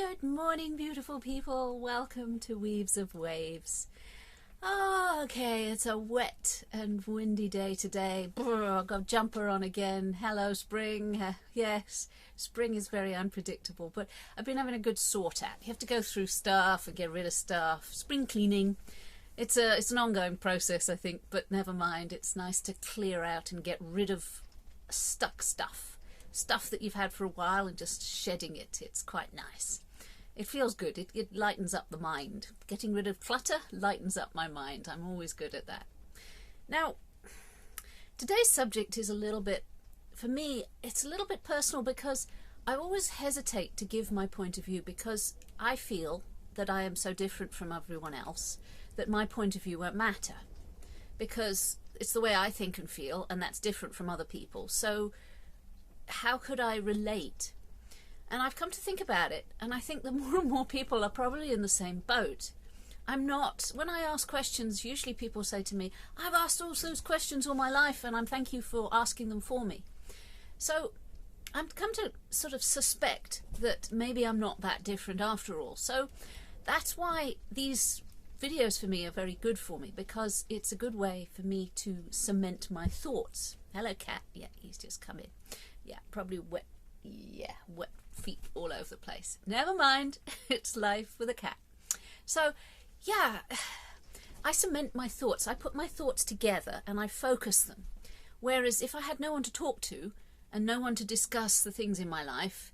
Good morning, beautiful people. Welcome to Weaves of Waves. Oh, okay, it's a wet and windy day today. Brr, I've got a jumper on again. Hello, spring. Yes, spring is very unpredictable, but I've been having a good sort out. You have to go through stuff and get rid of stuff. Spring cleaning. It's an ongoing process, I think, but never mind. It's nice to clear out and get rid of stuck stuff. Stuff that you've had for a while and just shedding it. It's quite nice. It feels good. It lightens up the mind. Getting rid of clutter lightens up my mind. I'm always good at that. Now, today's subject is a little bit, for me, it's a little bit personal because I always hesitate to give my point of view because I feel that I am so different from everyone else that my point of view won't matter because it's the way I think and feel, and that's different from other people. So how could I relate? And I've come to think about it, and I think that more and more people are probably in the same boat. When I ask questions, usually people say to me, I've asked all those questions all my life and thank you for asking them for me. So I've come to sort of suspect that maybe I'm not that different after all. So that's why these videos for me are very good for me, because it's a good way for me to cement my thoughts. Hello, cat. Yeah, he's just come in. Yeah, probably wet. Yeah, wet feet all over the place. Never mind, it's life with a cat. So, yeah, I cement my thoughts. I put my thoughts together and I focus them. Whereas if I had no one to talk to and no one to discuss the things in my life,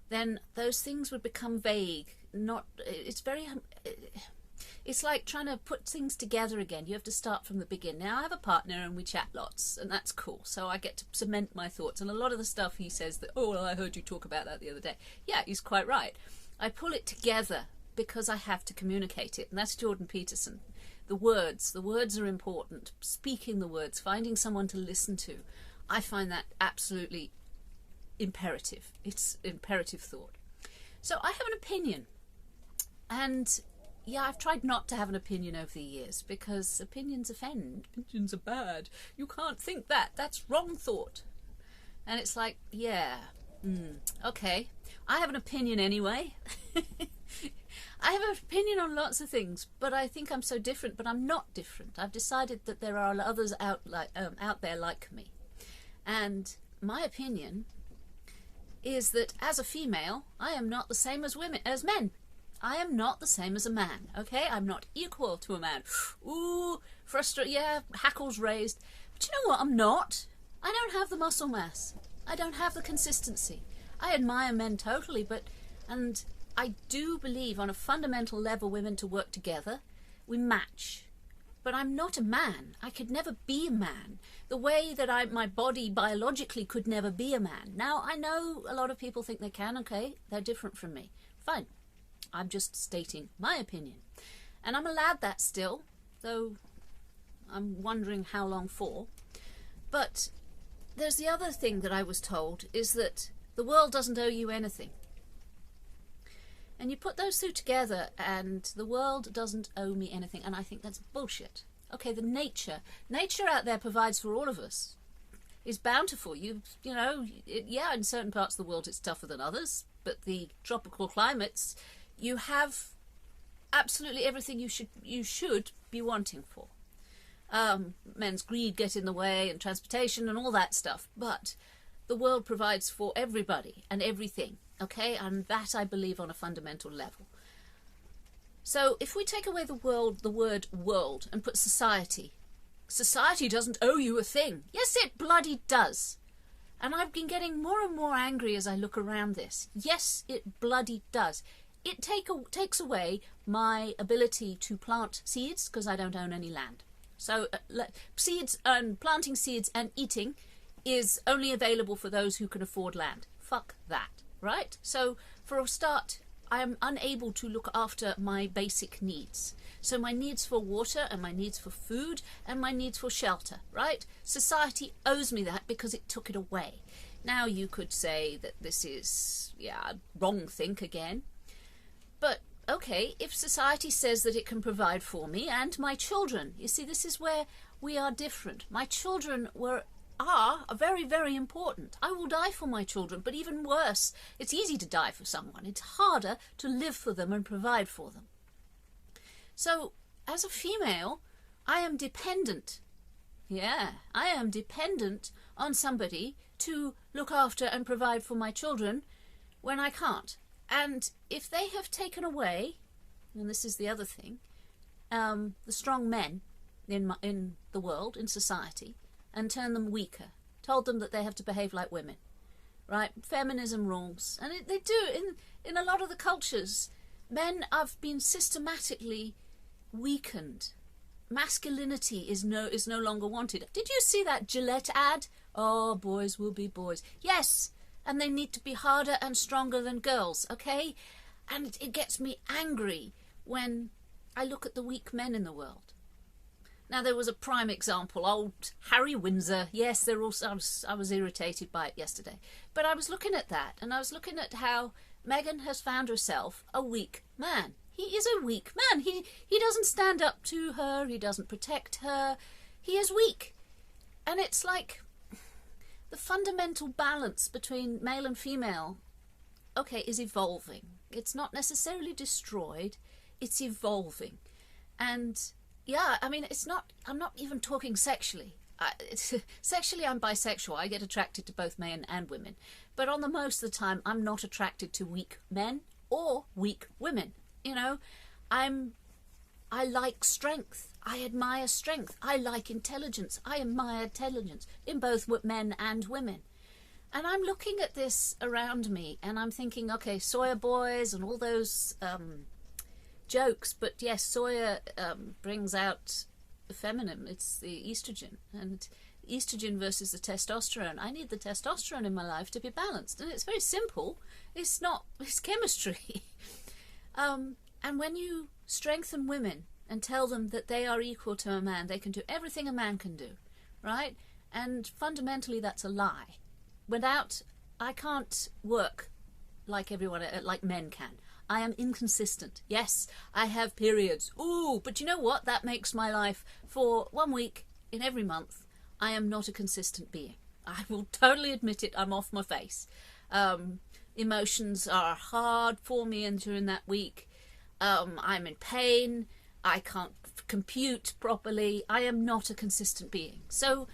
then those things would become vague. It's like trying to put things together again. You have to start from the beginning. Now I have a partner and we chat lots, and that's cool. So I get to cement my thoughts. And a lot of the stuff he says that, oh, well, I heard you talk about that the other day. Yeah, he's quite right. I pull it together because I have to communicate it. And that's Jordan Peterson. The words are important. Speaking the words, finding someone to listen to. I find that absolutely imperative. It's imperative thought. So I have an opinion. And yeah, I've tried not to have an opinion over the years because opinions offend. Opinions are bad. You can't think that. That's wrong thought. And it's like, yeah, okay. I have an opinion anyway. I have an opinion on lots of things, but I think I'm so different, but I'm not different. I've decided that there are others out there like me. And my opinion is that as a female, I am not the same as men. I am not the same as a man, okay? I'm not equal to a man. Ooh, frustrated, yeah, hackles raised. But you know what? I'm not. I don't have the muscle mass. I don't have the consistency. I admire men totally, and I do believe on a fundamental level we're meant to work together. We match. But I'm not a man. I could never be a man. The way that my body biologically could never be a man. Now, I know a lot of people think they can, okay? They're different from me. Fine. I'm just stating my opinion. And I'm allowed that still, though I'm wondering how long for. But there's the other thing that I was told, is that the world doesn't owe you anything. And you put those two together and the world doesn't owe me anything. And I think that's bullshit. Okay, the nature out there provides for all of us. Is bountiful. You know, yeah, in certain parts of the world it's tougher than others, but the tropical climates, you have absolutely everything you should be wanting for. Men's greed get in the way and transportation and all that stuff, but the world provides for everybody and everything, okay? And that I believe on a fundamental level. So if we take away the word world and put society doesn't owe you a thing. Yes, it bloody does. And I've been getting more and more angry as I look around this. Yes, it bloody does. It takes away my ability to plant seeds because I don't own any land. So seeds and planting seeds and eating is only available for those who can afford land. Fuck that, right? So for a start, I am unable to look after my basic needs. So my needs for water and my needs for food and my needs for shelter, right? Society owes me that because it took it away. Now you could say that this is, wrong think again. But, okay, if society says that it can provide for me and my children, you see, this is where we are different. My children were are very, very important. I will die for my children, but even worse, it's easy to die for someone. It's harder to live for them and provide for them. So, as a female, I am dependent. Yeah, I am dependent on somebody to look after and provide for my children when I can't. And if they have taken away, and this is the other thing, the strong men in the world, in society, and turned them weaker, told them that they have to behave like women, right? Feminism rules. And they do. In a lot of the cultures, men have been systematically weakened. Masculinity is no longer wanted. Did you see that Gillette ad? Oh, boys will be boys. Yes, and they need to be harder and stronger than girls, okay? And it gets me angry when I look at the weak men in the world. Now, there was a prime example, old Harry Windsor. Yes, they're also, I was irritated by it yesterday. But I was looking at that, and I was looking at how Meghan has found herself a weak man. He is a weak man. He doesn't stand up to her. He doesn't protect her. He is weak. And it's like the fundamental balance between male and female, okay, is evolving. It's not necessarily destroyed. It's evolving. And yeah, I mean, I'm not even talking sexually. Sexually, I'm bisexual. I get attracted to both men and women. But on the most of the time, I'm not attracted to weak men or weak women. You know, I like strength. I admire strength. I like intelligence. I admire intelligence in both men and women. And I'm looking at this around me and I'm thinking, okay, Sawyer boys and all those jokes, but yes, Sawyer brings out the feminine. It's the estrogen, and estrogen versus the testosterone. I need the testosterone in my life to be balanced, and it's very simple. It's chemistry. And when you strengthen women and tell them that they are equal to a man, they can do everything a man can do, right? And fundamentally, that's a lie. I can't work like like men can. I am inconsistent. Yes, I have periods. Ooh, but you know what? That makes my life for 1 week in every month. I am not a consistent being. I will totally admit it. I'm off my face. Emotions are hard for me, and during that week, I'm in pain. I can't compute properly. I am not a consistent being. So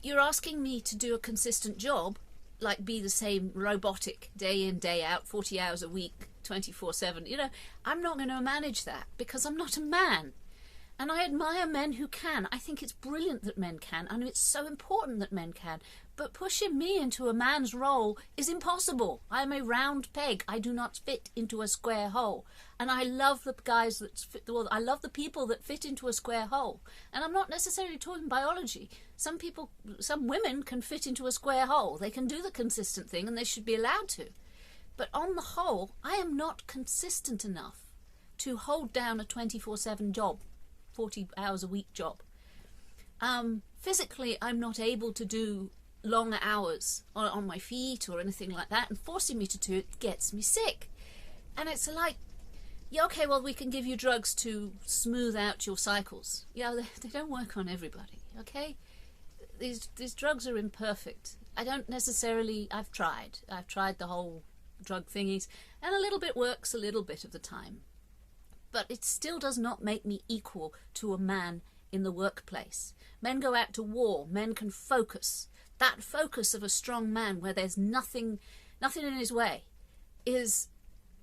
you're asking me to do a consistent job, like be the same robotic day in, day out, 40 hours a week, 24/7. You know, I'm not going to manage that because I'm not a man. And I admire men who can. I think it's brilliant that men can. I know it's so important that men can. But pushing me into a man's role is impossible. I'm a round peg. I do not fit into a square hole. And I love the guys that fit, well, I love the people that fit into a square hole. And I'm not necessarily talking biology. Some women can fit into a square hole. They can do the consistent thing and they should be allowed to. But on the whole, I am not consistent enough to hold down a 24/7 job, 40 hours a week job. Physically, I'm not able to do long hours on my feet or anything like that, and forcing me to do it gets me sick. And it's like, yeah, okay, well, we can give you drugs to smooth out your cycles. Yeah, they don't work on everybody, okay? These drugs are imperfect. I've tried the whole drug thingies, and a little bit works a little bit of the time. But it still does not make me equal to a man in the workplace. Men go out to war. Men can focus. That focus of a strong man where there's nothing in his way is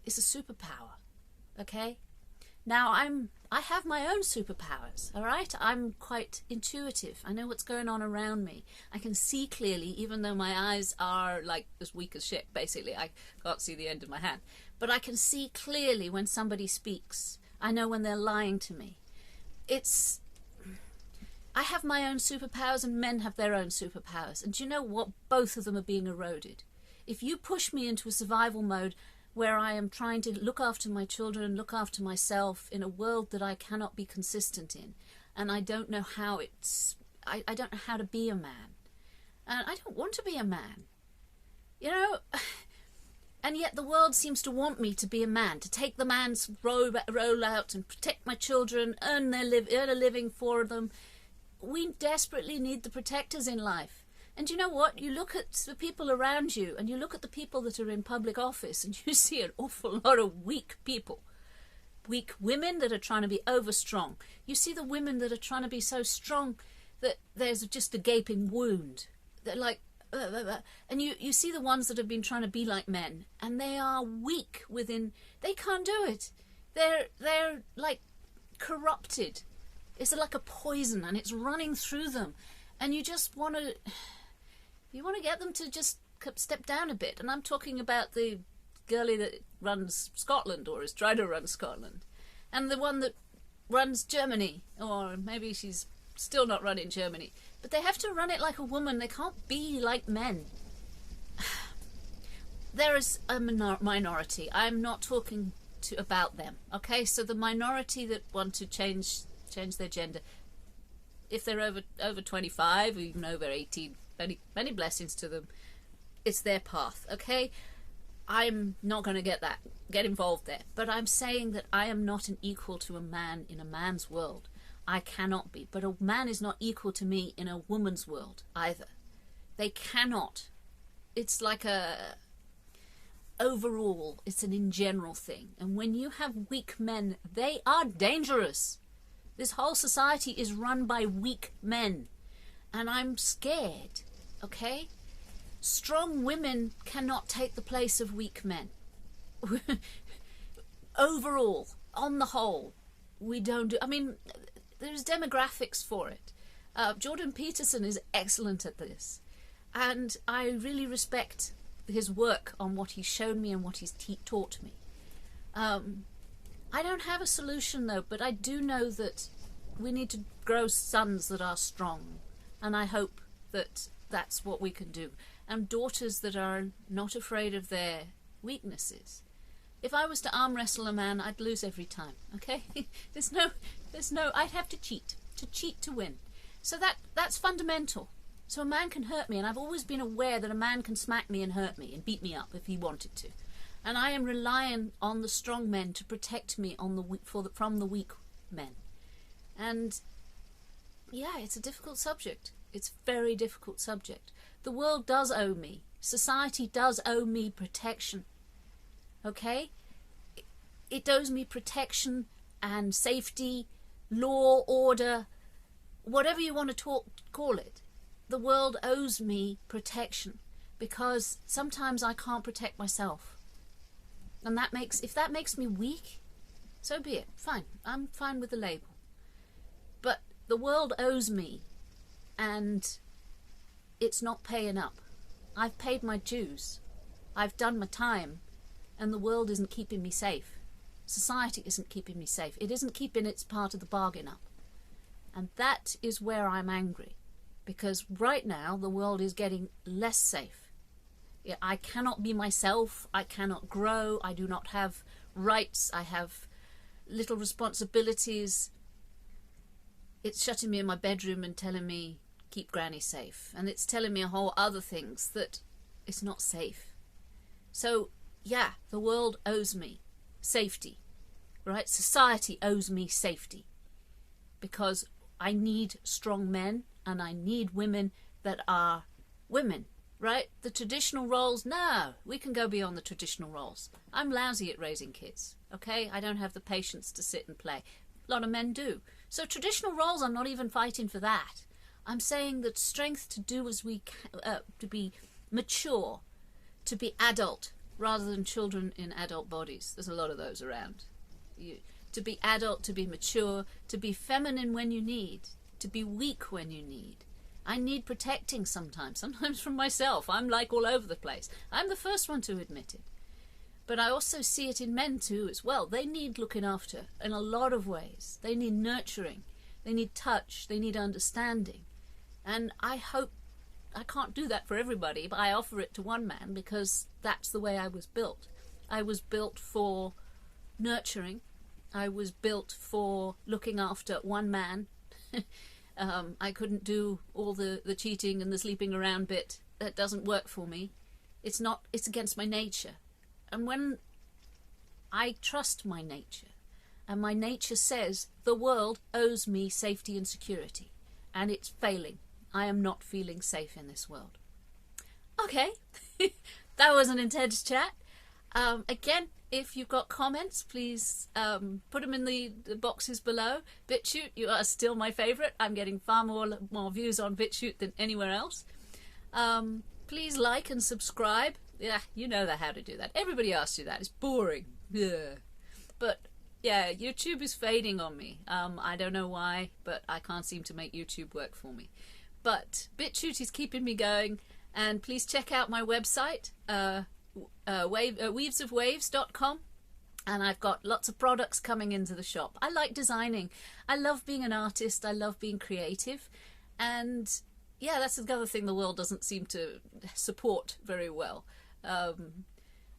a superpower, okay? Now, I have my own superpowers, all right? I'm quite intuitive. I know what's going on around me. I can see clearly, even though my eyes are like as weak as shit, basically. I can't see the end of my hand. But I can see clearly when somebody speaks. I know when they're lying to me. I have my own superpowers and men have their own superpowers. And do you know what? Both of them are being eroded. If you push me into a survival mode where I am trying to look after my children, look after myself in a world that I cannot be consistent in, and I don't know how I don't know how to be a man. And I don't want to be a man. You know, and yet the world seems to want me to be a man, to take the man's role out and protect my children, earn a living for them. We desperately need the protectors in life. And you know what? You look at the people around you, and you look at the people that are in public office, and you see an awful lot of weak people. Weak women that are trying to be over-strong. You see the women that are trying to be so strong that there's just a gaping wound. They're like, and you see the ones that have been trying to be like men, and they are weak within. They can't do it. They're like corrupted. It's like a poison, and it's running through them, and you just want to get them to just step down a bit. And I'm talking about the girlie that runs Scotland, or is trying to run Scotland, and the one that runs Germany, or maybe she's still not running Germany, but they have to run it like a woman. They can't be like men. There is a minority. I'm not talking about them, okay? So the minority that want to change their gender, if they're over 25 or even over 18, many blessings to them. It's their path, okay? I'm not going to get involved there. But I'm saying that I am not an equal to a man in a man's world. I cannot be. But a man is not equal to me in a woman's world either. They cannot. It's like overall, it's an in general thing. And when you have weak men, they are dangerous. This whole society is run by weak men. And I'm scared, okay? Strong women cannot take the place of weak men. Overall, on the whole, we don't do. I mean, there's demographics for it. Jordan Peterson is excellent at this, and I really respect his work on what he's shown me and what he's taught me. I don't have a solution though, but I do know that we need to grow sons that are strong, and I hope that that's what we can do. And daughters that are not afraid of their weaknesses. If I was to arm wrestle a man, I'd lose every time, okay? there's no, I'd have to cheat to win. So that's fundamental. So a man can hurt me, and I've always been aware that a man can smack me and hurt me and beat me up if he wanted to. And I am relying on the strong men to protect me from the weak men. And yeah, it's a difficult subject. It's a very difficult subject. The world does owe me. Society does owe me protection. Okay? It owes me protection and safety, law, order, whatever you want to call it. The world owes me protection because sometimes I can't protect myself. And if that makes me weak, so be it. Fine. I'm fine with the label. But the world owes me, and it's not paying up. I've paid my dues. I've done my time, and the world isn't keeping me safe. Society isn't keeping me safe. It isn't keeping its part of the bargain up. And that is where I'm angry, because right now the world is getting less safe. I cannot be myself. I cannot grow. I do not have rights. I have little responsibilities. It's shutting me in my bedroom and telling me, keep Granny safe. And it's telling me a whole other things that it's not safe. So, yeah, the world owes me safety, right? Society owes me safety because I need strong men and I need women that are women, right? The traditional roles, no, we can go beyond the traditional roles. I'm lousy at raising kids, okay? I don't have the patience to sit and play. A lot of men do. So traditional roles, I'm not even fighting for that. I'm saying that strength to do as we can, to be mature, to be adult, rather than children in adult bodies. There's a lot of those around. To be adult, to be mature, to be feminine when you need, to be weak when you need. I need protecting sometimes from myself. I'm like all over the place. I'm the first one to admit it. But I also see it in men too as well. They need looking after in a lot of ways. They need nurturing. They need touch. They need understanding. And I hope, I can't do that for everybody, but I offer it to one man because that's the way I was built. I was built for nurturing. I was built for looking after one man. I couldn't do all the cheating and the sleeping around bit. That doesn't work for me. It's against my nature. And when I trust my nature, and my nature says the world owes me safety and security, and it's failing. I am not feeling safe in this world. Okay, that was an intense chat. Again, if you've got comments, please put them in the boxes below. BitChute, you are still my favourite. I'm getting far more views on BitChute than anywhere else. Please like and subscribe. Yeah, you know how to do that. Everybody asks you that. It's boring. Yeah. But yeah, YouTube is fading on me. I don't know why, but I can't seem to make YouTube work for me. But BitChute is keeping me going. And please check out my website, weavesofwaves.com. And I've got lots of products coming into the shop. I like designing. I love being an artist. I love being creative. And yeah, that's the other thing the world doesn't seem to support very well.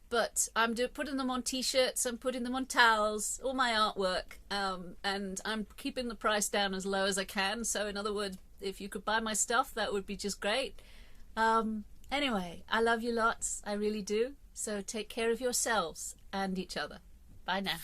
But I'm putting them on t-shirts, I'm putting them on towels, all my artwork, and I'm keeping the price down as low as I can. So in other words, if you could buy my stuff, that would be just great. Anyway, I love you lots, I really do. So take care of yourselves and each other. Bye now.